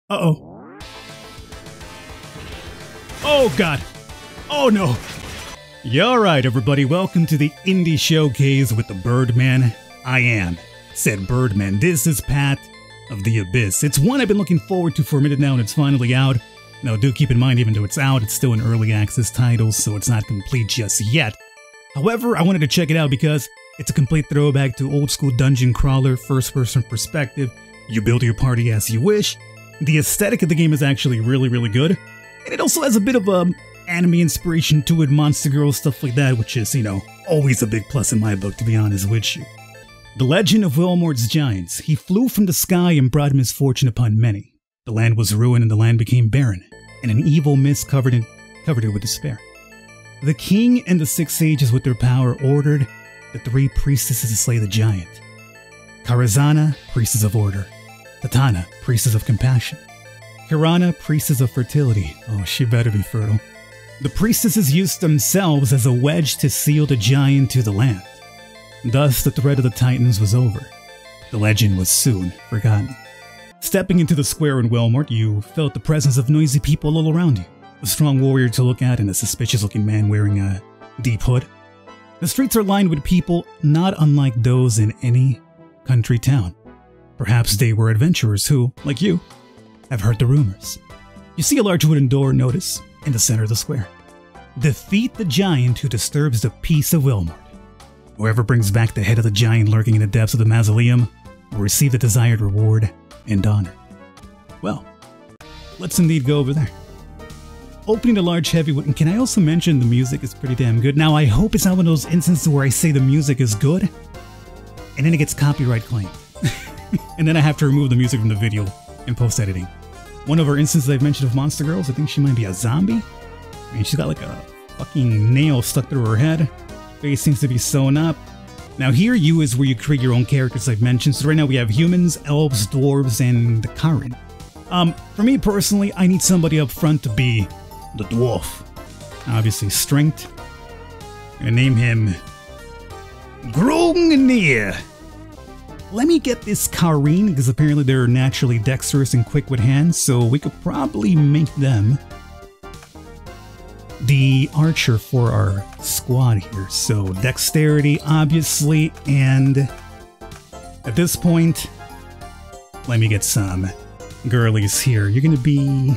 Uh-oh. Oh, God. Oh, no. Yeah, all right, everybody. Welcome to the Indie Showcase with the Birdman. I am said Birdman. This is Path of the Abyss. It's one I've been looking forward to for a minute now, and it's finally out. Now, do keep in mind, even though it's out, it's still an early access title, so it's not complete just yet. However, I wanted to check it out because it's a complete throwback to old school dungeon crawler, first-person perspective. You build your party as you wish. The aesthetic of the game is actually really good. And it also has a bit of anime inspiration to it, Monster Girl, stuff like that, which is, you know, always a big plus in my book, to be honest with you. The legend of Wilmort's giants. He flew from the sky and brought misfortune upon many. The land was ruined and the land became barren, and an evil mist covered it with despair. The king and the 6 sages with their power ordered the 3 priestesses to slay the giant. Karazana, priestess of order. Tatana, priestess of compassion. Kirana, priestess of fertility. Oh, she better be fertile. The priestesses used themselves as a wedge to seal the giant to the land. Thus, the threat of the Titans was over. The legend was soon forgotten. Stepping into the square in Wilmort, you felt the presence of noisy people all around you. A strong warrior to look at and a suspicious-looking man wearing a deep hood. The streets are lined with people not unlike those in any country town. Perhaps they were adventurers who, like you, have heard the rumors. You see a large wooden door notice in the center of the square. Defeat the giant who disturbs the peace of Wilmort. Whoever brings back the head of the giant lurking in the depths of the mausoleum will receive the desired reward and honor. Well, let's indeed go over there. Opening the large heavy wooden, can I also mention the music is pretty damn good. Now I hope it's not one of those instances where I say the music is good and then it gets copyright claimed. And then I have to remove the music from the video in post-editing. One of our instances I've mentioned of Monster Girls, I think she might be a zombie. I mean, she's got like a fucking nail stuck through her head. Face seems to be sewn up. Now here, you is where you create your own characters I've mentioned. So right now we have humans, elves, dwarves, and the Karen. For me personally, I need somebody up front to be the dwarf. Obviously strength. I'm gonna name him Grongnir. Let me get this Kareen, because apparently they're naturally dexterous and quick with hands, so we could probably make them the archer for our squad here. So dexterity, obviously, and at this point, let me get some girlies here. You're gonna be,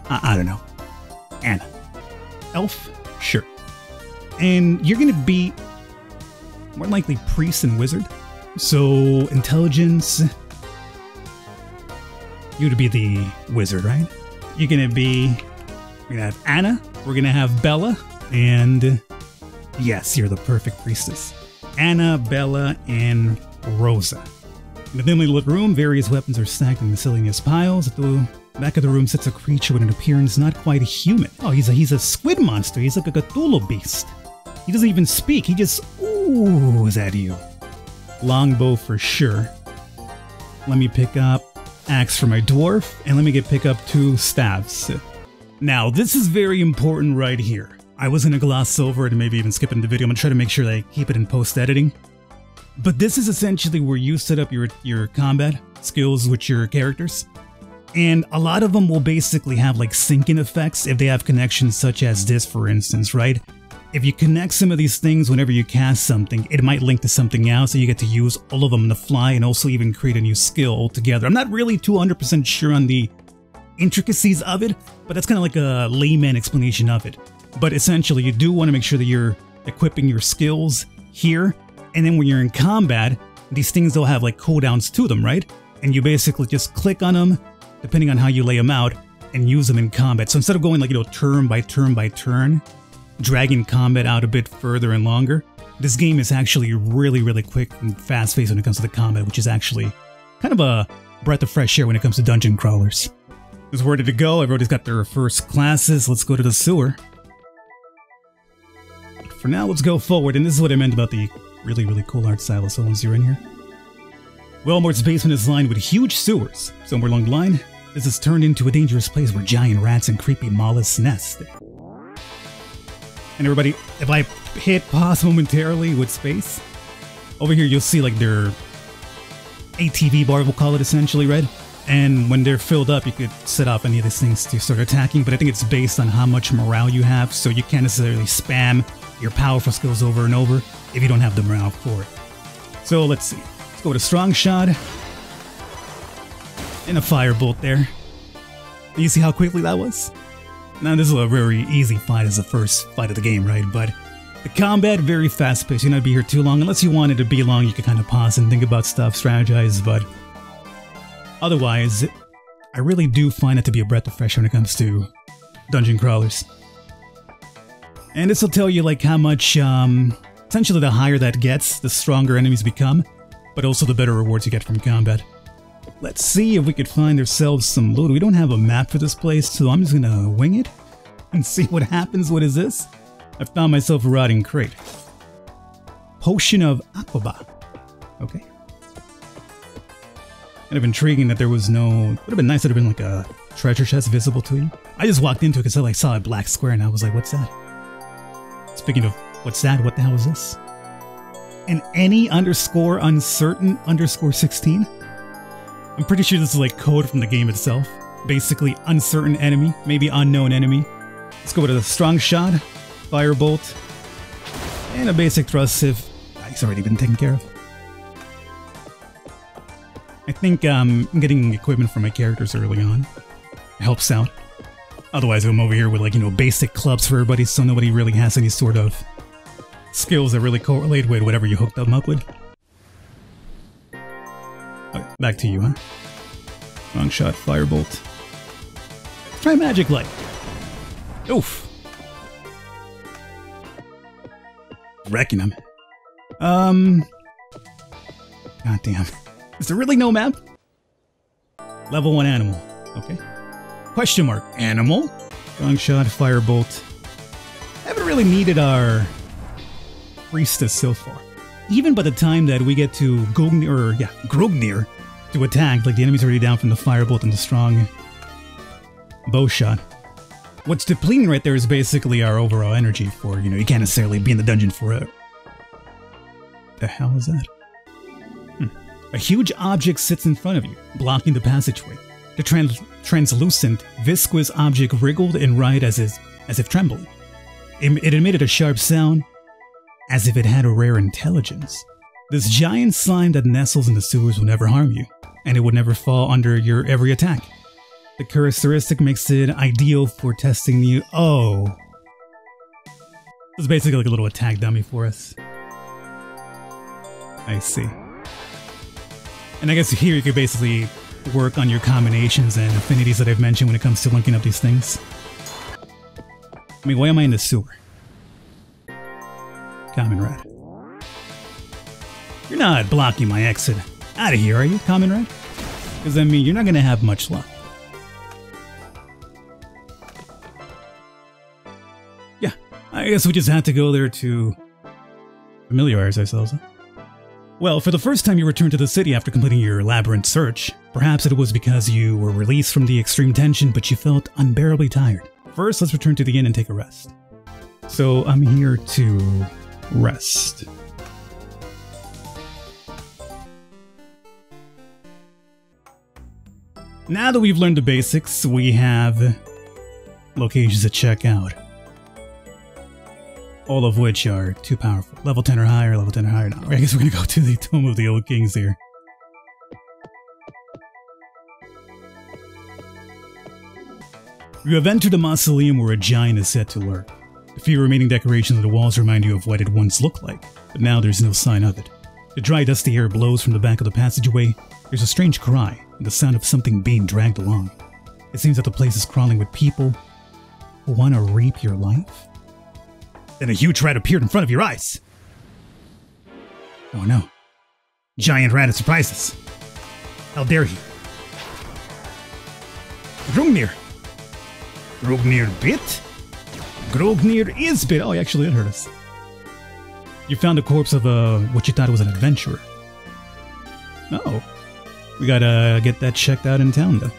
I don't know, Anna. Elf? Sure. And you're gonna be more likely priest and wizard. So, intelligence, you would be the wizard, right? You're gonna be, we're gonna have Anna, we're gonna have Bella, and yes, you're the perfect priestess. Anna, Bella, and Rosa. In the dimly lit room, various weapons are stacked in miscellaneous piles. At the back of the room sits a creature with an appearance not quite human. Oh, he's a squid monster. He's like a Cthulhu beast. He doesn't even speak, he just oohs at you. Longbow for sure. Let me pick up axe for my dwarf, and let me pick up 2 staves. Now, this is very important right here. I was gonna gloss over it and maybe even skip it in the video. I'm gonna try to make sure that I keep it in post-editing. But this is essentially where you set up your combat skills with your characters. And a lot of them will basically have like syncing effects if they have connections such as this, for instance, right? If you connect some of these things whenever you cast something, it might link to something else, so you get to use all of them on the fly and also even create a new skill altogether. I'm not really 200% sure on the intricacies of it, but that's kind of like a layman explanation of it. But essentially, you do want to make sure that you're equipping your skills here, and then when you're in combat, these things will have like cooldowns to them, right? And you basically just click on them, depending on how you lay them out, and use them in combat. So instead of going like, you know, turn by turn by turn, dragging combat out a bit further and longer, this game is actually really quick and fast-paced when it comes to the combat, which is actually kind of a breath of fresh air when it comes to dungeon crawlers. It's ready to go. Everybody's got their first classes. Let's go to the sewer. For now, let's go forward, and this is what I meant about the really cool art style so once you're in here. Wilmort's basement is lined with huge sewers. Somewhere along the line, this has turned into a dangerous place where giant rats and creepy mollusks nest. And everybody, if I hit pause momentarily with space, over here you'll see like their ATV bar, we'll call it essentially, right? And when they're filled up, you could set off any of these things to start attacking, but I think it's based on how much morale you have, so you can't necessarily spam your powerful skills over and over if you don't have the morale for it. So let's see. Let's go with a strong shot. And a firebolt there. You see how quickly that was? Now this is a very easy fight as the first fight of the game, right? But the combat, very fast paced. You're not be here too long. Unless you want it to be long, you can kind of pause and think about stuff, strategize, but otherwise, I really do find it to be a breath of fresh air when it comes to dungeon crawlers. And this will tell you like how much, essentially the higher that gets, the stronger enemies become, but also the better rewards you get from combat. Let's see if we could find ourselves some loot. We don't have a map for this place, so I'm just gonna wing it and see what happens. What is this? I found myself a rotting crate. Potion of Aquaba. Okay. Kind of intriguing that there was no... Would have been nice to have been like a treasure chest visible to you. I just walked into it because I like saw a black square and I was like, what's that? Speaking of what's that, what the hell is this? An any underscore uncertain underscore 16? I'm pretty sure this is like code from the game itself. Basically, uncertain enemy, maybe unknown enemy. Let's go with a strong shot, firebolt, and a basic thrust if it's already been taken care of. I think getting equipment for my characters early on helps out. Otherwise, I'm over here with like, you know, basic clubs for everybody, so nobody really has any sort of skills that really correlate with whatever you hooked them up with. Okay, back to you, huh? Wrong shot, firebolt. Try magic light. Oof. Wrecking him. Goddamn. Is there really no map? Level 1 animal. Okay. Question mark. Animal? Wrong shot, firebolt. Haven't really needed our priestess so far. Even by the time that we get to Grognir to attack, like the enemy's already down from the firebolt and the strong bow shot. What's depleting right there is basically our overall energy for, you know, you can't necessarily be in the dungeon forever. The hell is that? A huge object sits in front of you, blocking the passageway. The translucent, viscous object wriggled and writhed as if trembling. It emitted a sharp sound, as if it had a rare intelligence. This giant slime that nestles in the sewers will never harm you, and it would never fall under your every attack. The characteristic makes it ideal for testing you. Oh. It's basically like a little attack dummy for us. I see. And I guess here you could basically work on your combinations and affinities that I've mentioned when it comes to linking up these things. I mean, why am I in the sewer? Common Red. You're not blocking my exit out of here, are you, Common Red? Because, I mean, you're not going to have much luck. Yeah, I guess we just had to go there to familiarize ourselves, huh? Well, for the first time you returned to the city after completing your labyrinth search, perhaps it was because you were released from the extreme tension, but you felt unbearably tired. First, let's return to the inn and take a rest. So, I'm here to rest. Now that we've learned the basics, we have locations to check out. All of which are too powerful. Level 10 or higher, level 10 or higher. No, I guess we're gonna go to the Tomb of the Old Kings here. You have entered a mausoleum where a giant is said to lurk. The few remaining decorations on the walls remind you of what it once looked like, but now there's no sign of it. The dry, dusty air blows from the back of the passageway. There's a strange cry, and the sound of something being dragged along. It seems that the place is crawling with people who want to reap your life. Then a huge rat appeared in front of your eyes. Oh no. Giant rat has surprised us. How dare he? Grognir. Grognir bit? Grognir is bit. Oh, actually it hurt us. You found the corpse of what you thought was an adventurer. Oh. We gotta get that checked out in town though.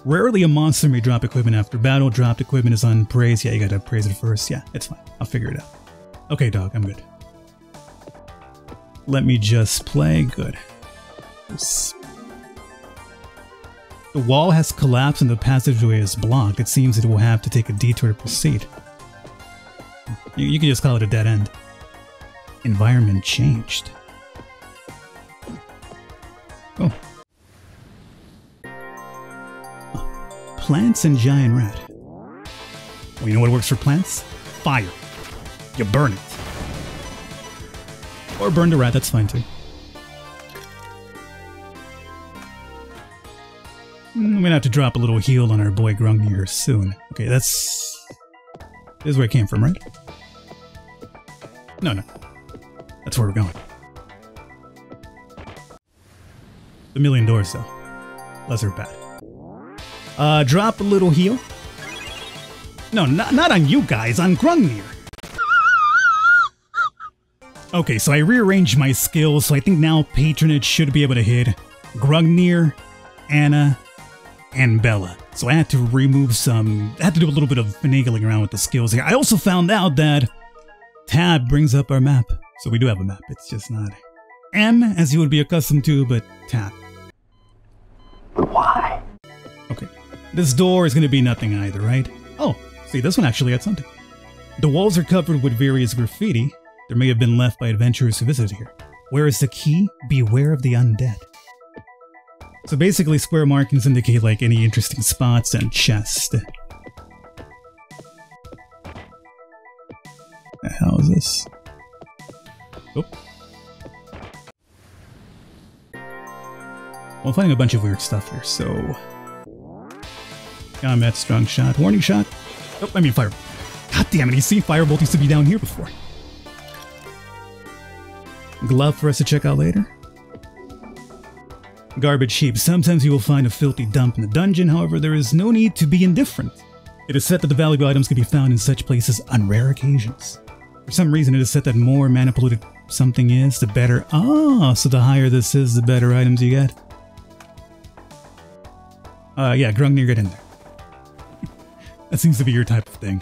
Rarely a monster may drop equipment after battle. Dropped equipment is unpraised. Yeah, you gotta praise it first. Yeah, it's fine. I'll figure it out. Okay, dog, I'm good. Let me just play. Good. The wall has collapsed and the passageway is blocked. It seems it will have to take a detour to proceed. You can just call it a dead end. Environment changed. Oh. Plants and giant rat. Well, you know what works for plants? Fire. You burn it. Or burn the rat, that's fine too. We're gonna have to drop a little heal on our boy Grungnir soon. Okay, this is where it came from, right? No. That's where we're going. A million doors, though. Less are bad. Drop a little heal. No, not on you guys, on Grungnir. Okay, so I rearranged my skills, so I think now Patronage should be able to hit Grungnir, Anna, and Bella. So I had to remove some... I had to do a little bit of finagling around with the skills here. I also found out that Tab brings up our map. So we do have a map. It's just not M, as you would be accustomed to, but Tab. Why? Okay. This door is going to be nothing either, right? Oh, see, this one actually had something. The walls are covered with various graffiti. There may have been left by adventurers who visited here. Where is the key? Beware of the undead. So basically, square markings indicate like any interesting spots and chests. The hell is this? Oh. Well, I'm finding a bunch of weird stuff here, so... Combat, strong shot, warning shot. Oh, I mean firebolt. God damn it, you see, firebolt used to be down here before. Glove for us to check out later. Garbage heap. Sometimes you will find a filthy dump in the dungeon, however, there is no need to be indifferent. It is said that the valuable items can be found in such places on rare occasions. For some reason, it is said that more mana polluted something is, the better. Ah, so the higher this is, the better items you get. Yeah, Grungnir, get in there. That seems to be your type of thing.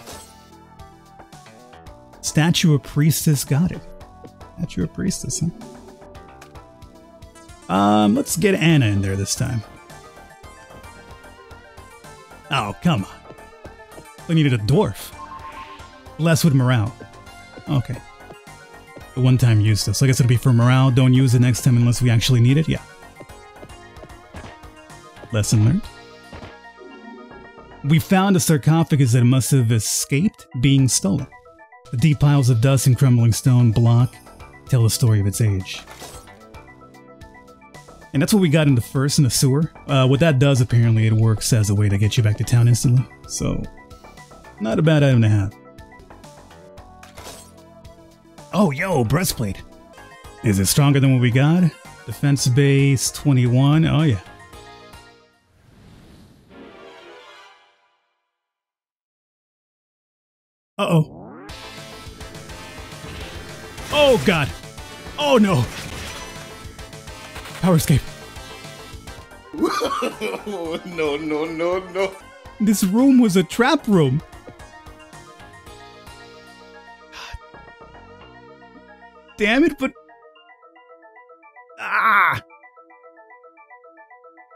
Statue of Priestess, got it. Statue of Priestess, huh? Let's get Anna in there this time. Oh, come on. I needed a dwarf. Less with morale. Okay. The one-time use this. I guess it'll be for morale. Don't use it next time unless we actually need it. Yeah. Lesson learned. We found a sarcophagus that must have escaped being stolen. The deep piles of dust and crumbling stone block tell the story of its age. And that's what we got in the first, in the sewer. What that does, apparently, it works as a way to get you back to town instantly. So, not a bad item to have. Oh, yo, breastplate. Is it stronger than what we got? Defense base 21. Oh, yeah. Uh-oh. Oh, God. Oh, no. Power escape. No. This room was a trap room. Damn it, but... Ah!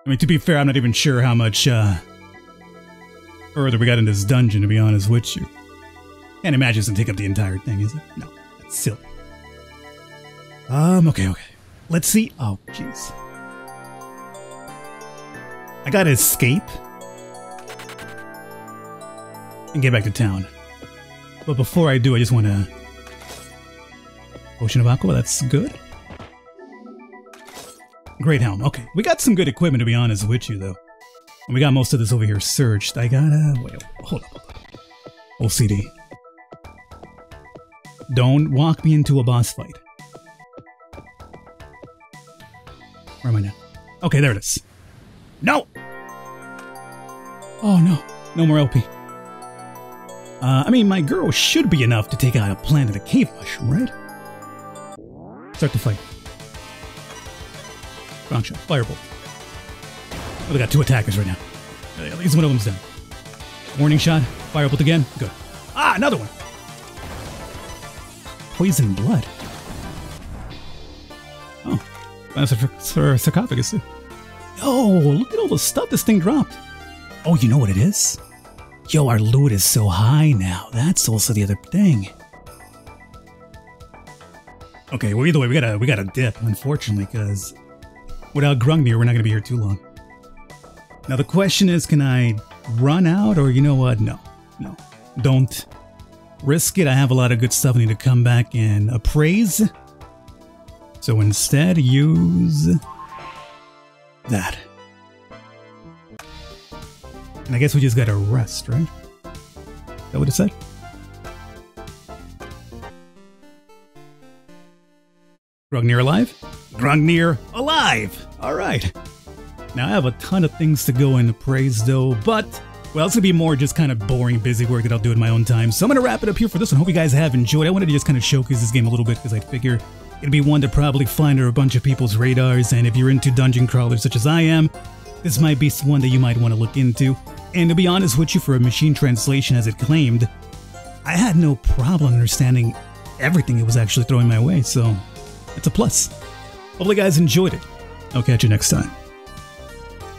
I mean, to be fair, I'm not even sure how much, further we got in this dungeon, to be honest with you. Can't imagine it's gonna take up the entire thing, is it? No, that's silly. Okay. Let's see. Oh, jeez. I gotta escape and get back to town. But before I do, I just want to... Potion of Aqua, that's good. Great helm. Okay, we got some good equipment, to be honest with you, though. And we got most of this over here searched. I gotta... Wait, hold up. OCD. Don't walk me into a boss fight. Where am I now? Okay, there it is. No! Oh, no. No more LP. I mean, my girl should be enough to take out a plant at a cave mushroom, right? Start the fight. Ground shot. Firebolt. Oh, they got two attackers right now. At least one of them's down. Warning shot. Firebolt again. Good. Ah, another one. Poison blood. Oh. That's a sarcophagus too. Oh, look at all the stuff this thing dropped. Oh, you know what it is? Yo, our loot is so high now. That's also the other thing. Okay, well, either way, we gotta dip, unfortunately, because without Grungnir, we're not gonna be here too long. Now the question is, can I run out, or you know what? No, don't risk it. I have a lot of good stuff I need to come back and appraise. So instead, use that. And I guess we just gotta rest, right? Is that what it said? Grungnir alive? Grungnir alive! Alright. Now I have a ton of things to go and appraise though, but, well, it's gonna be more just kind of boring, busy work that I'll do in my own time. So I'm gonna wrap it up here for this one. Hope you guys have enjoyed. I wanted to just kind of showcase this game a little bit because I figure it'd be one to probably fly under a bunch of people's radars, and if you're into dungeon crawlers such as I am, this might be one that you might want to look into. And to be honest with you, for a machine translation as it claimed, I had no problem understanding everything it was actually throwing my way, so it's a plus. Hopefully you guys enjoyed it. I'll catch you next time.